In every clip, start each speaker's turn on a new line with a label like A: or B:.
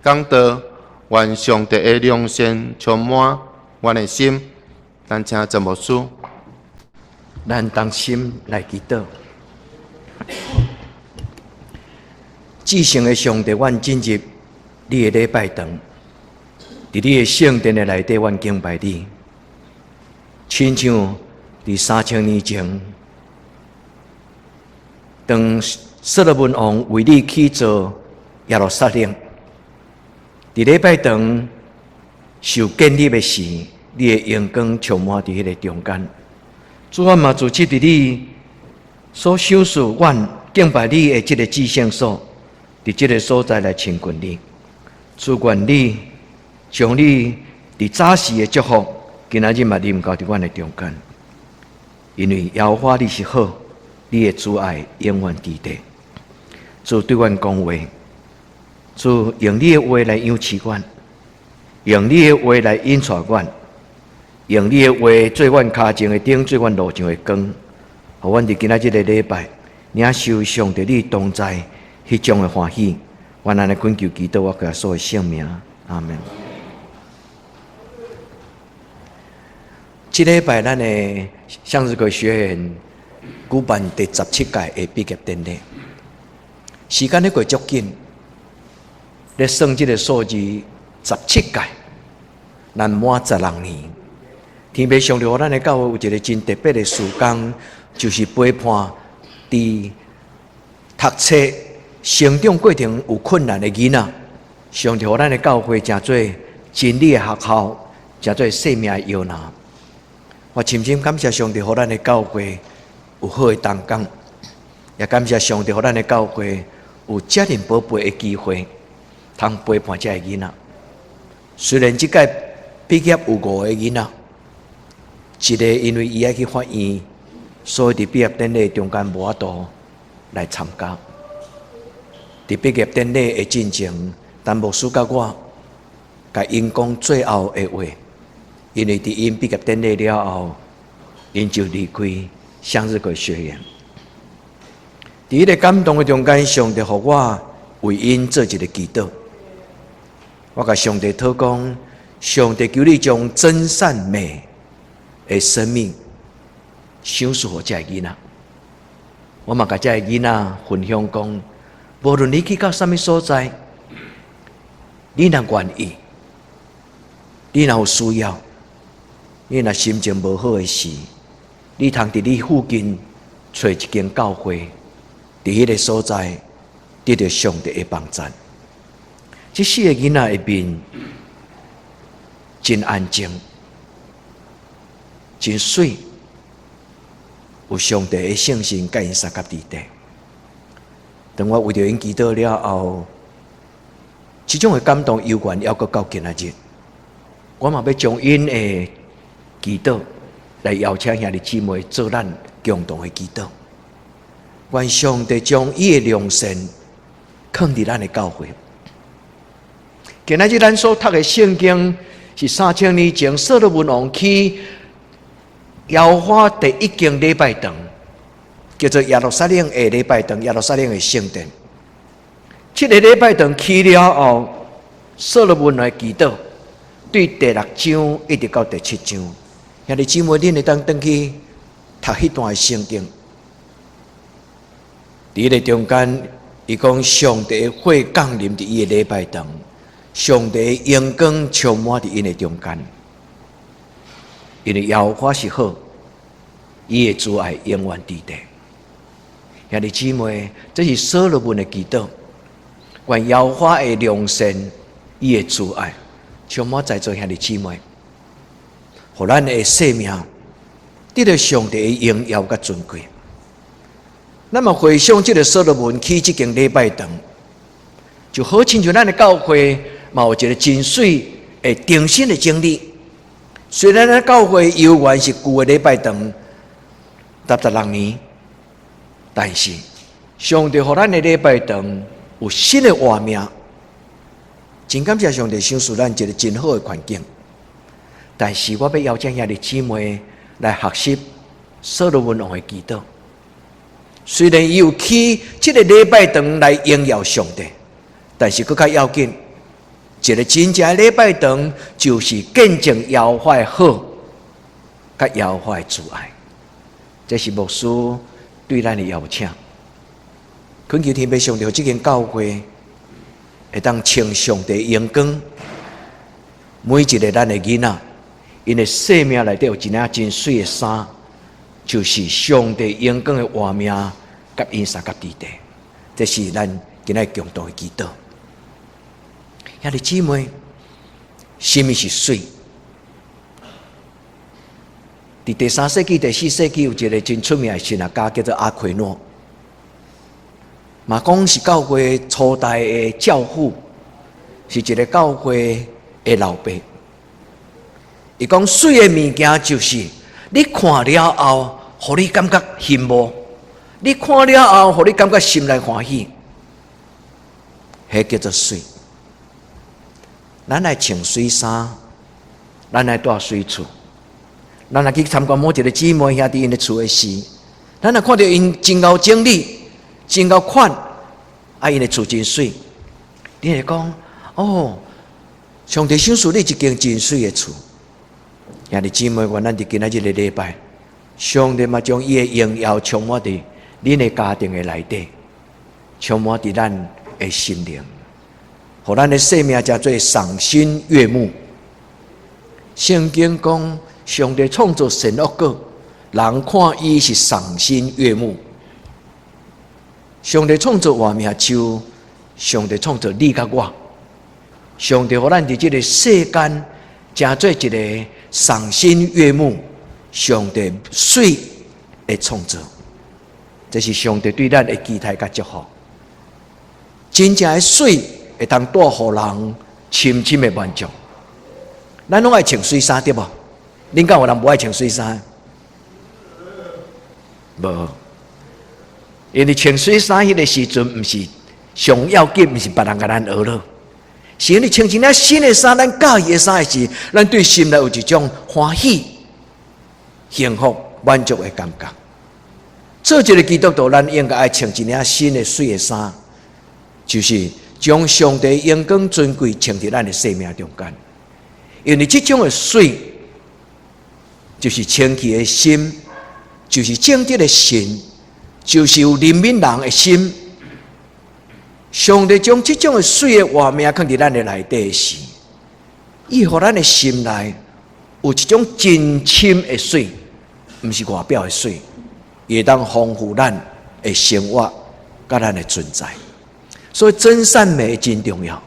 A: 讲道，愿上帝的良善充满阮的心。咱请曾牧师，
B: 咱同心来祈祷。至圣的上帝，阮进入你的礼拜堂，伫你的圣殿的内底，阮敬拜你，亲像伫3000年前，当所罗门王为你去造耶路撒冷，伫礼拜堂受建立的时，你的阳光充满伫迄个中间。主啊嘛，自即伫你所享受，阮敬拜你的即个至圣所，伫即个所在来亲近你。主愿你将你伫早时的祝福，今仔日嘛临到伫阮的中间。因为耶和华你是好，你的慈爱永远伫地。主对阮讲话，主用你的话来养饲阮，用你的话来引带阮。用你的话做阮脚前的灯，做阮路上的光，互阮伫今仔日的礼拜，领受上帝你同在迄种的欢喜。阮安尼恳求祈祷，我甲所有圣名，阿门。即礼拜咱的向日葵学院举办第17届的毕业典礼，时间咧过足紧，咧算即个数字17届，咱满16年。天父上帝，互咱的教会有一个真特别的事工，就是陪伴伫读册、成长过程有困难的囡仔。上帝，互咱的教会诚做真理的学校，诚做生命的摇篮。我深深感谢上帝，互咱的教会有好的同工，也感谢上帝，互咱的教会有遮尔宝贝的机会，通陪伴遮个囡仔。虽然即届毕业有5个囡仔。一个因为伊爱去法院，所以伫毕业典礼中间无法度来参加。伫毕业典礼的进程，但牧师甲我甲因讲最后的话，因为伫因毕业典礼了后，因就离开向日葵学院。伫迄个感动的中间，上帝互我为因做一个祈祷。我甲上帝祷讲，上帝求你将真善美的生命享受互遮个囡仔，我嘛甲遮个囡仔分享讲，无论你去到什么所在，你若愿意，你若有需要，你若心情无好的时，你通伫你附近找一间教会，伫迄个所在得到上帝的帮助。这4个囡仔的面真安静。真水，有上帝的圣神甲因三甲伫地。当我为着因祈祷了后，这种的感动悠远，还阁到今仔日，我嘛要将因的祈祷来邀请兄弟姊妹做咱共同的祈祷。愿上帝将伊的良善放伫咱的教会。今仔日咱所读的圣经是3000年前所罗门王去耶和华第一间礼拜堂，叫做耶路撒冷的礼拜堂，耶路撒冷的圣殿。这个礼拜堂去了后，所罗门来祈祷，对第6章一直到第7章，兄弟姊妹，恁会当回去读迄段的圣经。伫迄个中间，伊讲上帝的火降临伫伊的礼拜堂，上帝的阳光充满伫因的中间。因为耶和华是好，伊的慈爱永远伫地。兄弟姊妹，这是所罗门的祈祷，愿耶和华的良善、伊的慈爱充满在座兄弟姊妹，互咱的生命得到上帝的荣耀甲尊贵。那么回想这个所罗门去这间礼拜堂，就好亲像咱的教会嘛有一个真水的定心的经历。虽然咱教会犹原是旧的礼拜堂，16年，但是上帝互咱的礼拜堂有新的画面。真感谢上帝赏赐咱一个真好的环境。但是我要邀请兄弟姊妹来学习所罗门王的祈祷。虽然伊有去这个礼拜堂来荣耀上帝，但是更较要紧，一个真正的礼拜堂，就是见证耶和华的好，甲耶和华的慈爱。这是牧师对咱的邀请。恳求天父上帝，这间教会会当称上帝荣光。每一个咱的囡仔，因的生命内底有一领真水的衫，就是上帝荣光的画面，甲因三甲地地。这是咱今日共同的祈祷。兄弟姊妹，什么是水？伫第3世纪、第4世纪有一个真出名的神学家叫做阿奎诺，嘛讲是教会初代的教父，是一个教会的老爸。伊讲水的物件就是你看了后，互你感觉羡慕；你看了后，互你感觉心内欢喜，迄叫做水。咱来穿水衫，咱来住水厝，咱来去参观某一个姊妹兄弟因的厝的时，咱来看到因真够整理、真够款，因的厝真水。你会讲哦，上帝赏赐你一间真水的厝。兄弟姊妹，愿咱伫今仔日的礼拜，上帝嘛将伊的荣耀充满伫恁的家庭的内底，充满伫咱的心灵。互咱的生命叫做赏心悦目。圣经讲，上帝创造善恶果，人看伊是赏心悦目。上帝创造画面就上帝创造你甲我。上帝互咱伫这个世间，叫做一个赏心悦目。上帝水的创造，这是上帝对咱的期待甲祝福。真正的水会当带予人深深的满足。咱拢爱穿水衫对无？恁敢有人无爱穿水衫？无，因为穿水衫迄个时阵，毋是上要紧，毋是别人甲咱学咯，是因为穿一领新的衫，咱喜欢的衫的时，咱对心内有一种欢喜、幸福、满足的感觉。做一个基督徒，咱应该爱穿一领新的水的衫，就是将上帝荣光尊贵穿伫咱的生命中间。因为这种的水，就是清气的心，就是正直的心，就是有怜悯人的心。上帝将这种的水的画面放伫咱的内底时，伊互咱的心内有一种真深的水，不是外表的水，也当丰富咱的生活甲咱的存在。所以真善美真重要，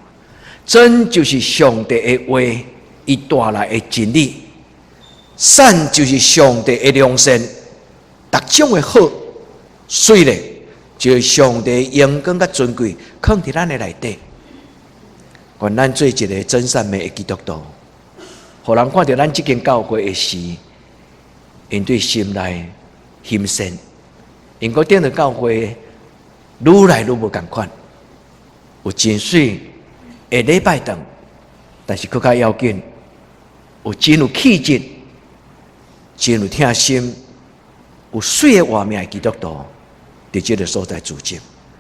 B: 真就是上帝的话，伊带来的真理；善就是上帝的良善，各种的好，水咧就是上帝荣光甲尊贵，放伫咱的内底。愿咱做一个真善美的基督徒，互人看到咱这间教会的时，因对心内欣赏，因个顶的教会愈来愈无共款。有真水的礼拜堂，但是更较要紧，有真有气质、真有疼心、有水的画面的基督徒，伫这个所在组织。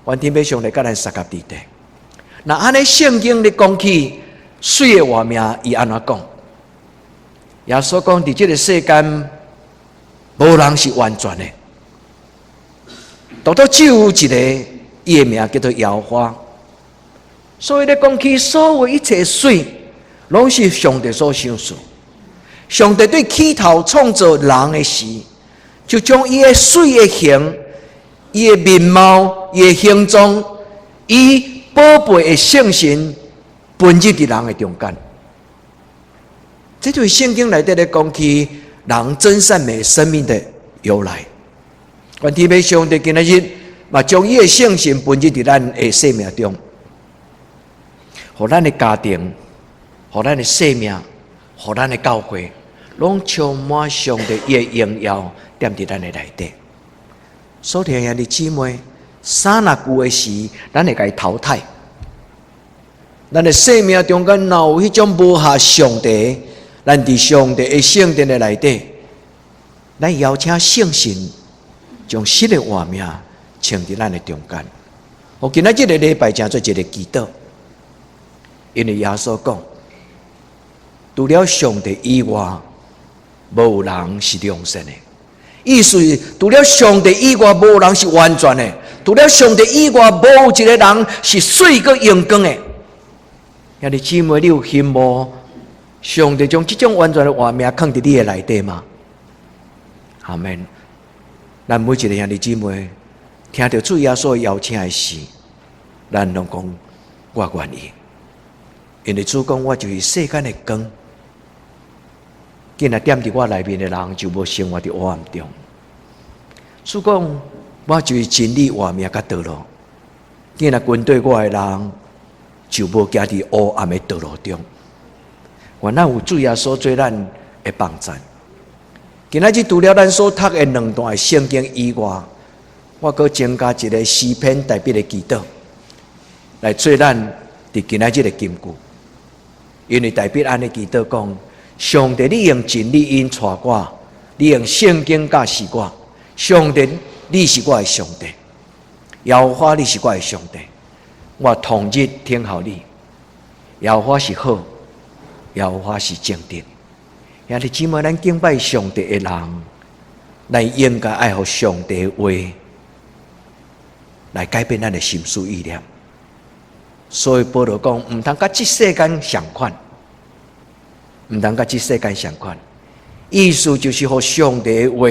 B: 愿天父上帝甲咱三甲地地。那安尼圣经咧讲起水的画面，伊安怎讲？耶稣讲，伫这个世间，无人是完全的，独独只有一个，伊的名叫做耶和华。所以咧讲起所有一切水，拢是上帝所赏赐。上帝对起头创造人的时，就将伊的水的形、伊的面貌、伊的形状、伊宝贝的圣神，分入伫人的中间。这就是圣经内底咧讲起人真善美生命的由来。愿天父上帝今仔日嘛将伊的圣神分入伫咱的生命中。互咱的家庭，互咱的生命，互咱的教会，拢充满上帝伊的荣耀，踮伫咱的内底。所听兄弟姊妹，三若旧的时，咱会甲伊淘汰。咱的生命中间若有迄种无下上帝，咱伫上帝的圣殿的内底，咱邀请圣神将新的画面呈伫咱的中间。我今仔日的礼拜，诚做一个祈祷。因为耶稣讲，除了上帝以外，无有人是良善的。意思是，除了上帝以外，无有人是完全的；除了上帝以外，无有一个人是水个阳光的。兄弟姊妹，你有羡慕上帝将这种完全的画面放在你的内底吗？阿们。咱每一个兄弟姊妹听到主耶稣邀请的时，咱拢讲我愿意，因为主讲我就是世间的光，今日踮伫我内面的人就无生活伫黑暗中。主讲我就是真理、画面甲道路，今日跟对我的人就无行伫黑暗的道路中。愿咱有主耶稣做咱的帮助。今仔日除了咱所读的两段圣经以外，我阁增加一个诗篇代表的祈祷，来做咱伫今仔日的金句。因为代表安尼祈祷讲：上帝，你用真理引带我，你用圣经教示我。上帝，你是我的上帝；耶和华，你是我的上帝。我同日听候你。耶和华是好，耶和华是正直。兄弟姊妹，咱敬拜上帝的人，咱应该爱护上帝的话，来改变咱的心思意念。所以保罗讲，唔通甲这世间相款，唔通甲这世间相款。意思就是互上帝的话，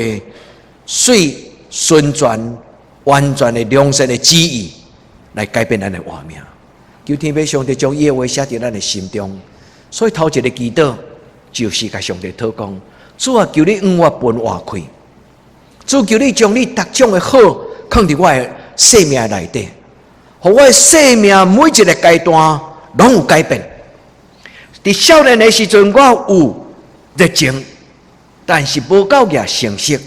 B: 水顺转完全的良善的旨意，来改变咱的画面。求天父上帝将伊的话写在咱的心中。所以头一个祈祷，就是甲上帝祷讲：主啊，求你往我分活开；主求你将你各种的好放伫我的生命内底，互我的生命每一个阶段拢有改变。伫少年的时阵，我有热情，但是无够也成熟。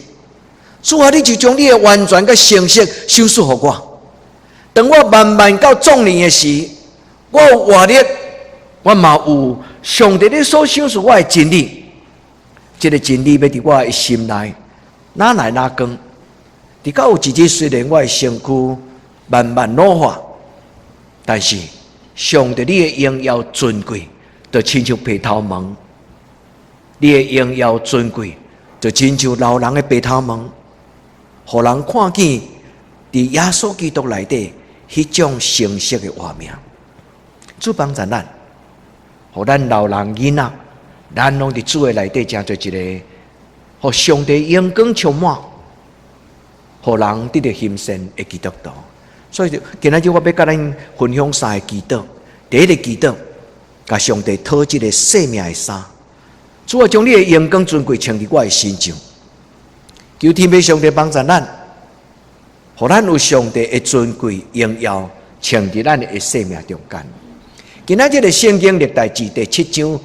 B: 主啊，你就将你的完全甲成熟赏赐互我。当我慢慢到壮年的时，我有活力，我嘛有上帝你所赏赐我的真理。这个真理要伫我的心内哪来哪光。伫到有一日，虽然我的身躯慢慢老化，但是上帝你的荣耀尊贵，就亲像白头毛；你的荣耀尊贵，就亲像老人的白头毛，互人看见伫耶稣基督内底迄种成熟的画面。主帮助咱，互咱老人囡仔，咱拢伫主的内底，成做一个，互上帝阳光充满，互人得到欣赏的基督徒。所以今仔日我要甲咱分享三个祈祷。第一个祈祷，甲上帝讨这个生命的衫。主啊，将你的阳光尊贵穿伫我的身上。求天父上帝帮助咱，互咱有上帝的尊贵荣耀穿伫咱的生命中间。今仔日的圣经历代志第7章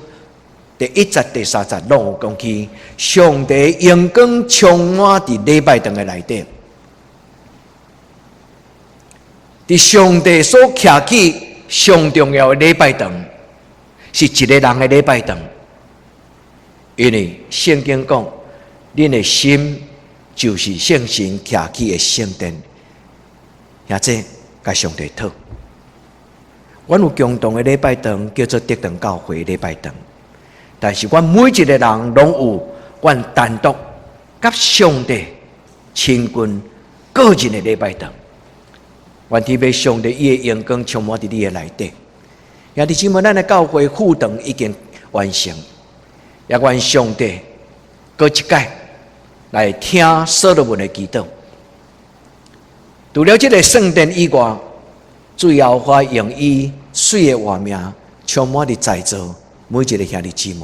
B: 第1节、第3节拢有讲起，上帝阳光充满伫礼拜堂的内底。伫上帝所徛起上重要的礼拜堂，是一个人的礼拜堂。因为圣经讲，恁的心就是圣神徛起的圣殿，或者甲上帝讨。阮有共同的礼拜堂，叫做德堂教会礼拜堂。但是，阮每一个人拢有阮单独甲上帝亲近个人的礼拜堂。愿天父上帝伊的阳光充满伫你的内底。兄弟姊妹，咱的教会副堂已经完成，也愿上帝搁一届来听所罗门的祈祷。除了这个圣殿以外，主耶和华用伊水的画面充满伫在座每一个兄弟姊妹。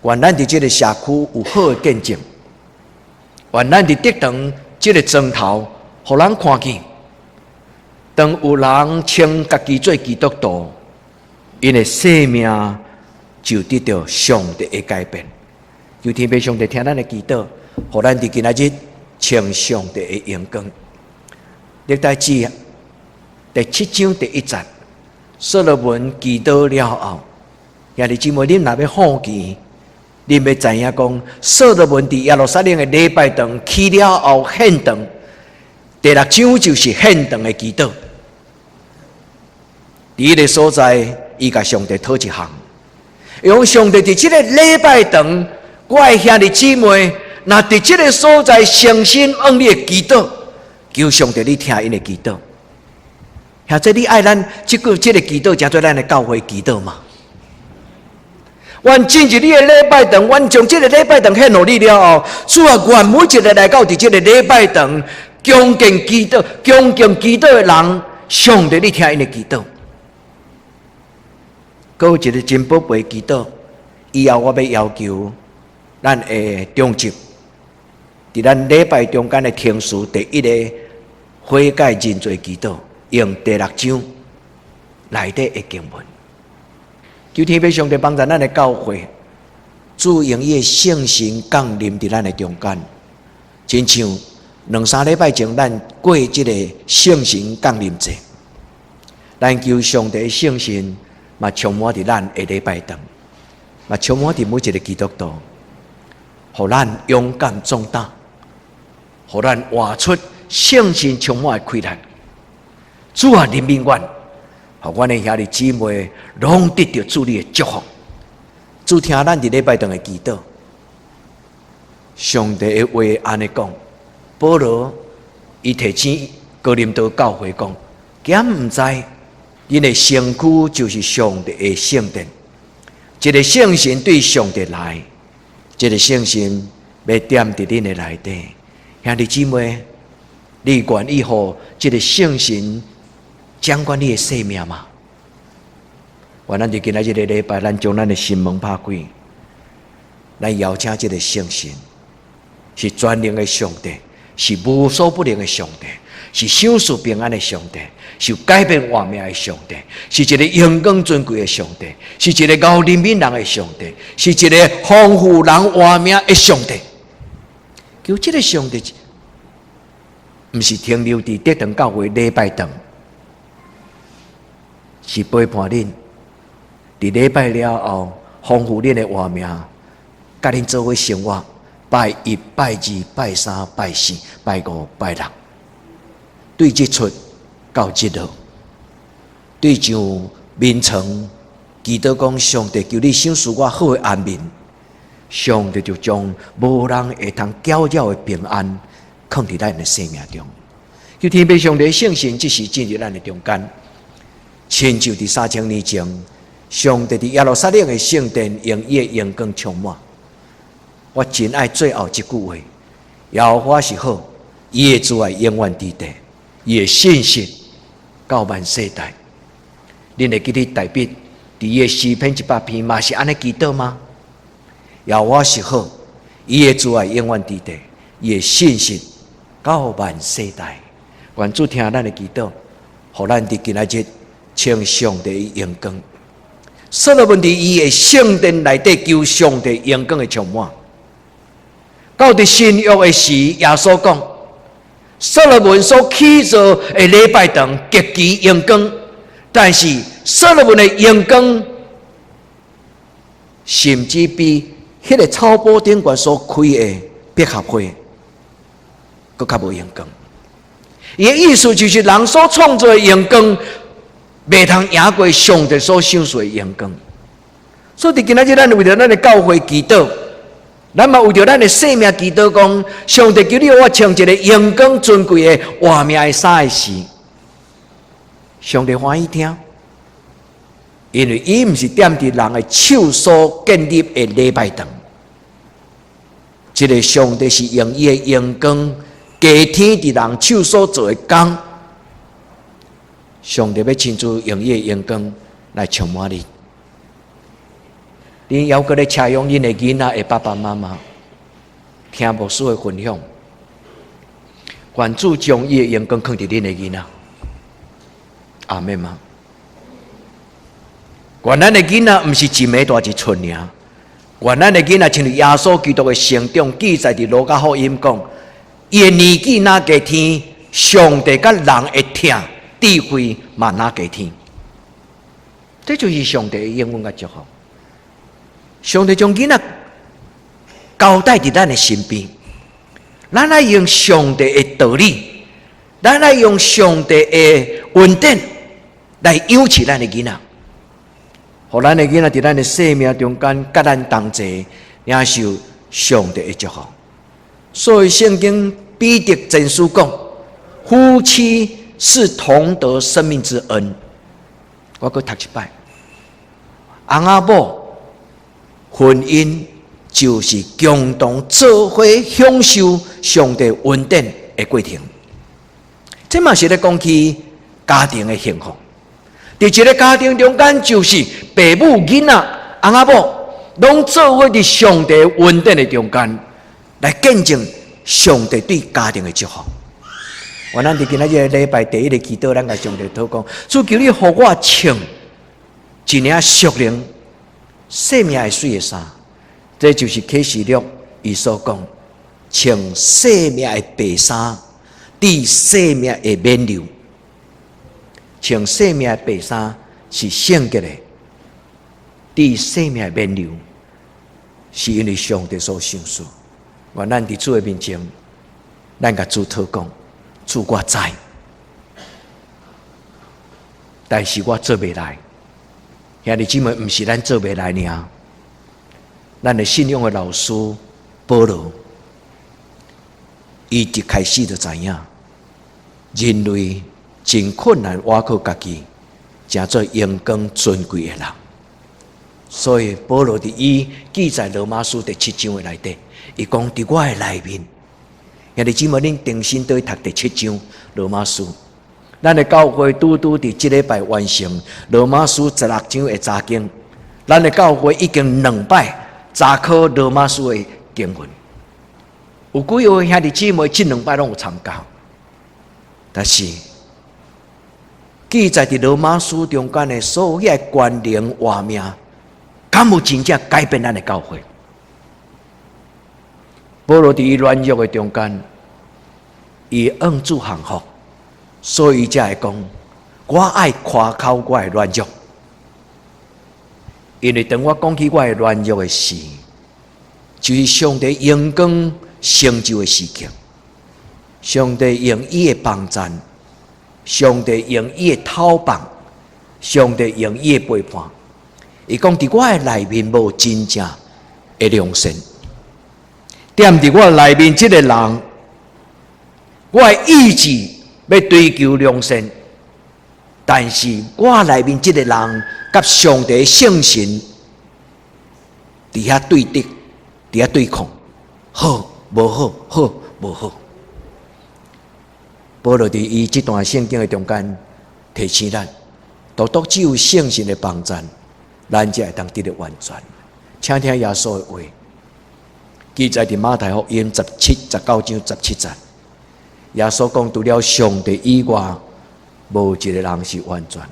B: 愿咱伫这个社区有好的见证，愿咱伫德堂这个砖头，互人看见。当有人称家己做基督徒，因的生命就得到上帝的改变。求天父上帝听咱的祈祷，互咱伫今仔日称上帝的阳光。历代志第7章第1节，所罗门祈祷了后，兄弟姊妹，恁若要好奇，恁要知影讲，所罗门伫耶路撒冷的礼拜堂起了后献堂，第6章就是献堂的祈祷。伫迄个所在，伊甲上帝讨一项，用上帝伫即个礼拜堂，我的兄弟姊妹，若伫即个所在诚心往你的祈祷，求上帝你听因的祈祷。兄弟，你爱咱即个祈祷，诚做咱的教会祈祷嘛？阮进入你的礼拜堂，阮将即个礼拜堂献互你了后，主啊，愿每一个来到伫即个礼拜堂，恭敬祈祷的人，上帝你听因的祈祷。搁有一个真宝贝祈祷，以后我要要求咱的中职，伫咱礼拜中间的听书第一个悔改认罪祈祷，用第6章内底的经文。求天父上帝帮助咱的教会，主用伊的圣神降临伫咱的中间，亲像2-3礼拜前咱过即个圣神降临节，咱求上帝的圣神嘛充满伫咱的礼拜堂，嘛充满伫每一个基督徒，互咱勇敢壮大，互咱活出圣神充满的开展。主啊，怜悯阮。互阮的兄弟姊妹拢得到主你的祝福。主听咱伫礼拜堂的祈祷，上帝的话安尼讲，保罗伊提醒哥林多教会讲，敢毋知因的身躯就是上帝的圣殿，一个圣神对上帝来，一个圣神要踮伫恁的内底。兄弟姊妹，你愿意互这个圣神掌管你的生命嘛？我咱就今仔日个礼拜，咱将咱的心门拍开，咱邀请这个圣神，是全能的上帝，是无所不能的上帝，是享受平安的上帝，是改变活命的上帝，是一个荣光尊贵的上帝，是一个高怜悯人的上帝，是一个丰富人活命的上帝。求这个上帝，不是停留伫德堂教会礼拜堂。是陪伴恁，伫礼拜了后，丰富恁的活命，甲恁做伙生活。拜1、拜2、拜3、拜4、拜5、拜6，对日出到日落，对上眠床，祈祷讲上帝求你享受我好的安眠，上帝就将无人会通搅扰的平安，放伫咱的生命中。求天父上帝的圣神，即时进入咱的中间。亲像伫3000年前，上帝伫耶路撒冷的圣殿用伊的阳光充满。我真爱最后一句话：耶和华是好，伊的慈爱永远伫地，伊的信实到万世代。恁会记得大卫伫伊的诗篇100篇嘛是安尼祈祷吗？耶和华是好，伊的慈爱永远伫地，伊的信实到万世代。愿主听咱的祈祷，互咱伫今仔日请上帝的阳光。所罗门伫伊的圣殿内底求上帝阳光的充满。到伫新约的时，耶稣讲，所罗门所起造的礼拜堂极其阳光，但是所罗门的阳光，甚至比迄个草坡顶悬所开的百合花，佫较无阳光。伊的意思就是人所创造的阳光，袂通赢过上帝所享受的阳光。所以今仔日咱为着咱的教会祈祷，咱嘛为着咱的生命祈祷，讲上帝求你我穿一个阳光尊贵的活命的衫的时，上帝欢喜听，因为伊毋是踮伫人的手所建立的礼拜堂，这个上帝是用伊的阳光。加天伫人手所做的工，上帝要亲自用伊的阳光来充满你。恁犹阁咧车用恁的囡仔的爸爸妈妈听牧师的分享，愿主将伊的阳光放伫恁的囡仔。阿们吗？愿咱的囡仔毋是一暝大一寸尔，愿咱的囡仔像耶稣基督的成长记载伫路加福音讲。伊的年纪哪加天，上帝甲人会听，智慧嘛哪加天。这就是上帝的应允甲祝福。上帝将囡仔交代伫咱的身边，咱来用上帝的道理，咱来用上帝的恩典来养起咱的囡仔。互咱的囡仔伫咱的生命中间，甲咱同齐领受上帝的祝福。所以圣经彼得前书讲，夫妻是同得生命之恩。我搁读一摆，翁仔某婚姻就是共同做伙享受上帝恩典的过程。这嘛是咧讲起家庭的幸福。伫一个家庭中间，就是爸母、囡仔、翁仔某，拢做伙伫上帝恩典的中间，来见证上帝对家庭的祝福。我咱伫今仔日礼拜第一个祈祷，咱甲上帝祷告，主求你，互我穿一领属灵生命的水的衫。这就是启示录伊所讲，穿生命的白衫，伫生命的冕旒。穿生命的白衫是圣洁的，伫生命的冕旒是因为上帝所赏赐。愿咱伫主的面前，咱甲主祷告，主我知，但是我做袂来。兄弟姊妹，毋是咱做袂来尔，咱的信仰的老师保罗，伊一开始就知影，人类真困难挖靠家己，成做阳光尊贵的人。所以保罗伫伊记载罗马书第7章的内底，伊讲伫我的内面，兄弟姊妹，恁定心对读第7章罗马书。咱的教会拄伫即礼拜完成罗马书16章的查经，咱的教会已经2摆查考罗马书的经文。有几位兄弟姊妹即2摆拢有参加，但是记载伫罗马书中间的所有的关联画面，敢有真正改变咱的教会？保罗伫伊软弱的中间，伊恩主幸福，所以伊才会讲：我爱夸口我的软弱，因为当我讲起我的软弱的事，就是上帝阳光成就的时刻。上帝用伊的帮助，上帝用伊的讨棒，上帝用伊的陪伴。伊讲伫我的内面无真正的良善，踮伫我内面即个人，我的意志要追求良善，但是我内面即个人甲上帝的圣神伫遐对敌，伫遐对抗，好无好，好无好。保罗伫伊这段圣经的中间提醒咱，独独只有圣神的帮助，咱才会当得到完全。请听耶稣的话，记载伫马太福音19章17节。耶稣讲：除了上帝以外，无一个人是完全。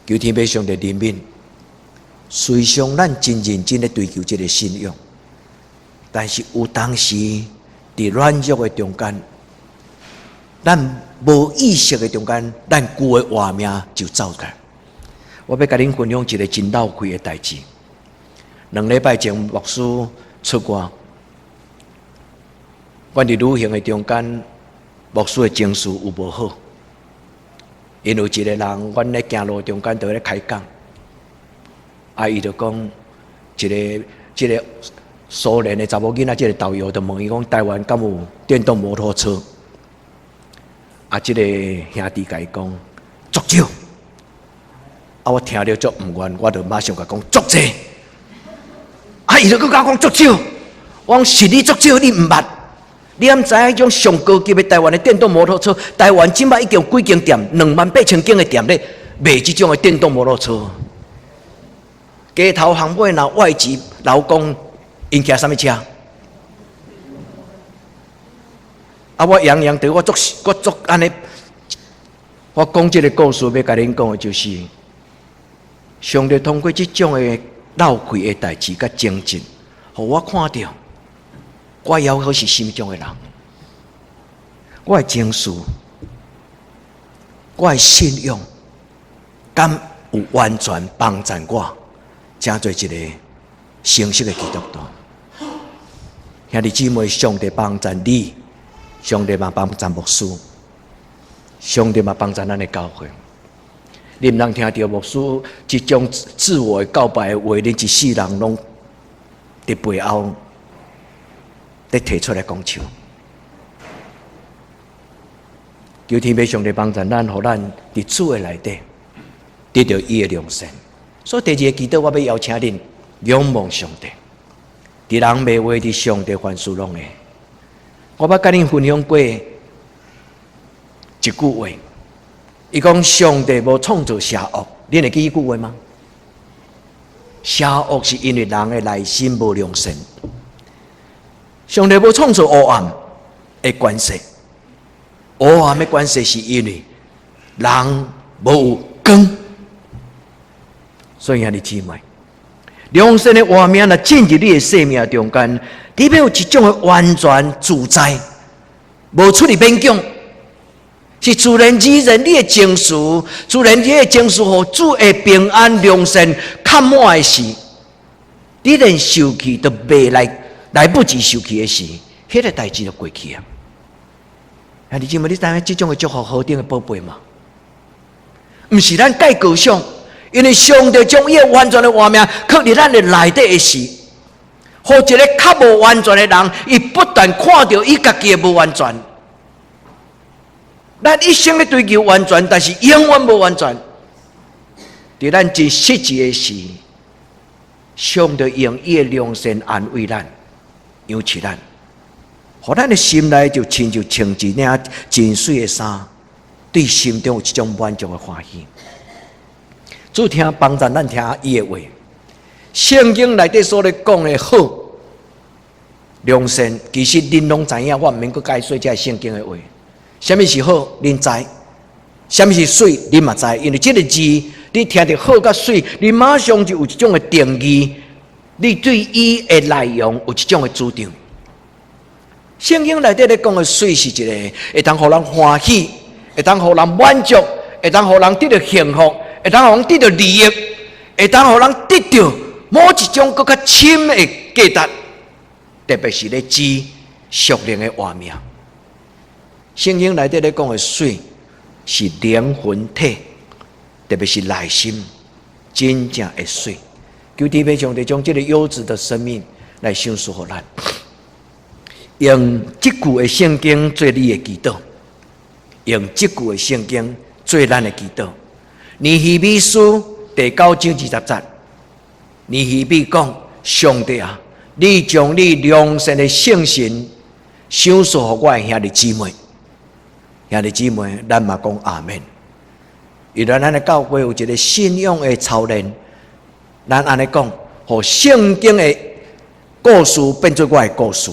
B: 求天父上帝怜悯，虽然咱真认真的追求这个信仰，但是有当时伫软弱的中间，咱无意识的中间，咱旧的画面就走开。我要甲恁分享一个真闹开的代志。2礼拜前，牧师出外，阮伫旅行的中间，牧师的情绪有无好？因为一个人，阮咧行路中间就咧开讲，伊就讲一个苏联的查某囡仔，这个导游就问伊讲：台湾敢有电动摩托车？这个兄弟甲伊讲足少。我听了足唔愿，我就马上甲讲足济。伊就佮我讲足少，我讲是你足少，你唔捌。你毋知迄种上高级的台湾的电动摩托车，台湾即摆已经有几间店，28,000间的店咧卖即种的电动摩托车。街头巷尾若外籍劳工，因骑什么车？我洋洋对我足安尼，我讲这个故事要甲恁讲的就是，上帝通过这种的闹开的代志甲精进，互我看到。我要好是什么种的人？我的情绪，我的信仰，敢有完全帮助我，成做一个成熟的基督徒。兄弟姊妹，上帝帮助你，上帝嘛帮助牧师，上帝嘛帮助咱的教会。你毋通听到牧师即种自我告白的话，你一世人拢伫背后咧提出来讲笑。求天父上帝帮助咱，互咱伫主的内底得到伊的良善。所以第二个祈祷，我要邀请恁仰望上帝，伫人袂话，伫上帝凡事拢会。我捌甲恁分享过一句话，伊讲上帝无创造邪恶，恁会记迄句话吗？邪恶是因为人的内心无良善。上帝无创造黑暗的关系，黑暗的关系是因为人无有光。所以兄弟姊妹，良善的画面若进入你的生命中间，你要有一种的完全自在，无出入勉强，是自然而然你的情绪，自然你的情绪互主的平安良善看满的时，你连受气都未来不及受气的时，迄个代志就过去啊！兄弟姊妹，你知影这种的祝福何等的宝贝吗？毋是咱介高尚。因为上帝将伊完全的画面刻伫咱的内底的时，互一个较无完全的人，伊不但看到伊家己的无完全，咱一生咧追求完全，但是永远无完全。伫咱真实际的时，上帝用伊的良善安慰咱，养起咱，互咱的心内就穿一领真水的衫，对心中有一种满足的欢喜。主听帮助咱听伊的话，圣经内底所咧讲的好良善，其实恁拢知影，我毋免阁解说这圣经的话。什么是好，恁知；什么是水，恁嘛知。因为这个字，你听到好甲水，你马上就有一种的定义，你对伊的内容有一种的主张。圣经内底咧讲的水是一个会当互人欢喜，会当互人满足，会当互人得到幸福。会当互人得到利益，会当互人得到某一种更较深的价值，特别是咧指属灵的画面。圣经内底咧讲的水是灵魂体，特别是内心真正的水。求天父上帝将这个优质的生命来享受互咱，用这句的圣经做你的祈祷，用这句的圣经做咱的祈祷。尼希米书第9章20节，尼希米讲：上帝啊，你将你良善的圣神享受给我的兄弟姊妹。兄弟姊妹，咱嘛讲阿们。原来咱的教会有一个信仰的操练，咱安尼讲，互圣经的故事变做我的故事，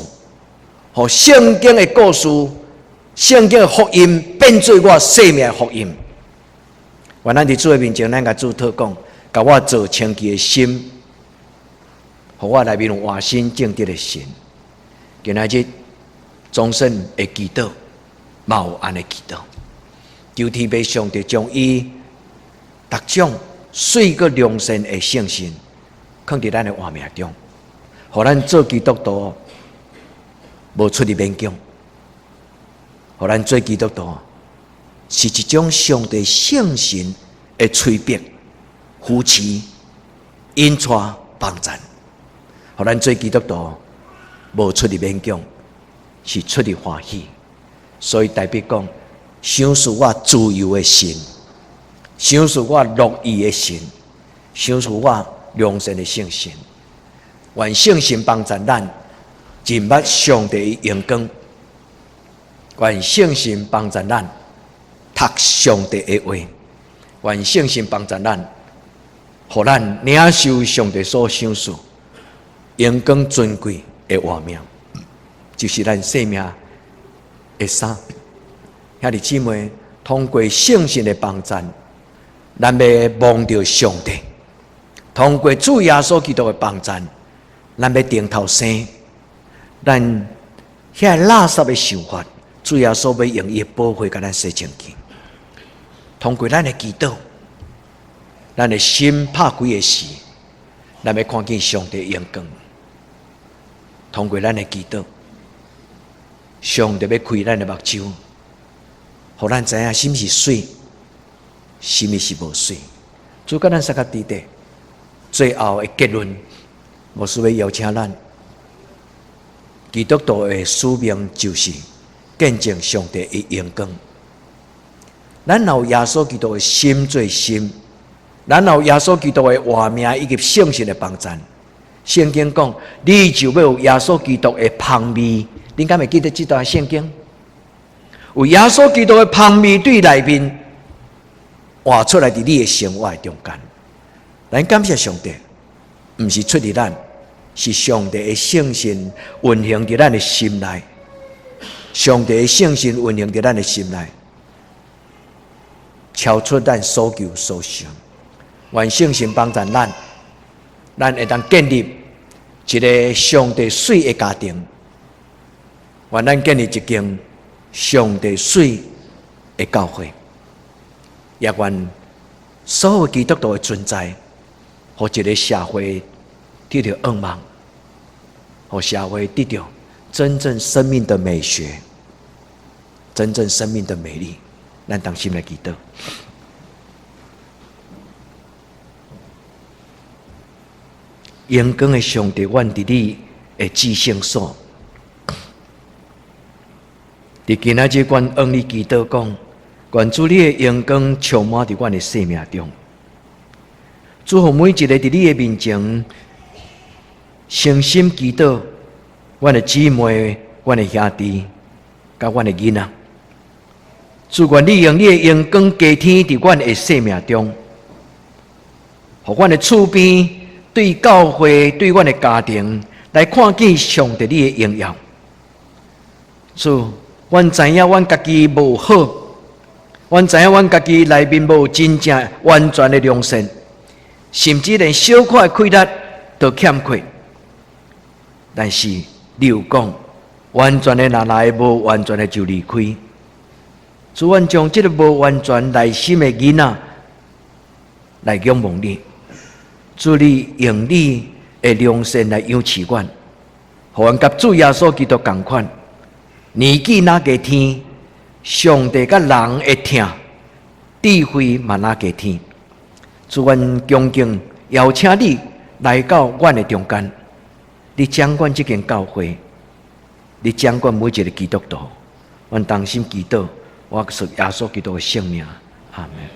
B: 互圣经的故事、圣经的福音变做我生命的福音。愿咱伫主的面前，咱甲主祷讲，甲我做清洁的心，互我内面有换心正直的心。今仔日终身的祈祷，嘛有安尼祈祷。求天父上帝将伊逐种水个良善的圣心，放伫咱的画面中，互咱做基督徒无出入勉强，互咱做基督徒。是一种上帝圣神的催逼、扶持、引带、帮助，互咱做基督徒无出入勉强，是出入欢喜。所以代表讲，享受我自由的心，享受我乐意的心，享受我良善的圣心。愿圣神帮助咱认捌上帝的阳光，愿圣神帮助咱读上帝的话，愿圣神帮助咱，互咱领受上帝所享受阳光尊贵的画面，就是咱生命的衫。兄弟姊妹，通过圣神的帮助，咱要望到上帝；通过主耶稣基督的帮助，咱要顶头生。咱遐垃圾的想法，主耶稣要用伊的宝血甲咱洗净去。通过咱的祈祷，咱的心拍开的时，咱要看见上帝的阳光。通过咱的祈祷，上帝要开咱的目睭，互咱知影什么是水，什么是无水？主甲咱三个弟弟，最后的结论，我需要邀请咱，基督徒的使命就是见证上帝的荣光。咱有耶稣基督的心做心，咱有耶稣基督的活命以及圣神的帮助。圣经讲，你就要有耶稣基督的香味。你敢会记得这段圣经？有耶稣基督的香味对内面活出来伫你的生活中间。咱感谢上帝，不是出于咱，是上帝的圣神运行伫咱的心内。上帝的圣神运行伫咱的心内，超出咱所求所想。愿圣神帮助咱会当建立一个上帝水的家庭，愿咱建立一间上帝水的教会，也愿所有基督徒的存在，和一个社会得到恩望，和社会得到真正生命的美学，真正生命的美丽。咱当心来祈祷。荣光的上帝，愿伫你的至圣所。伫今仔日，阮向你祈祷讲，愿主你的荣光充满伫阮的生命中。祝福每一个伫你的面前诚心祈祷，阮的姊妹、阮的兄弟、甲阮的囡仔。祝愿你用你的荣光加添伫阮的生命中，互阮的厝边。对教会、对阮的家庭来看见上帝你的荣耀。主，阮知影阮家己无好，阮知影阮家己内面无真正完全的良善，甚至连小可的亏力都欠缺。但是你有讲，完全的若来，无完全的就离开。主，阮将这个无完全内心的囡仔来仰望你。主，你用你的良善来养饲阮，互阮甲主耶稣基督同款，年纪哪加添，上帝甲人会听，智慧嘛哪加添。主，阮恭敬邀请你来到阮的中间，你掌管这间教会，你掌管每一个基督徒，阮当心祈祷，我是耶稣基督的圣名，阿门。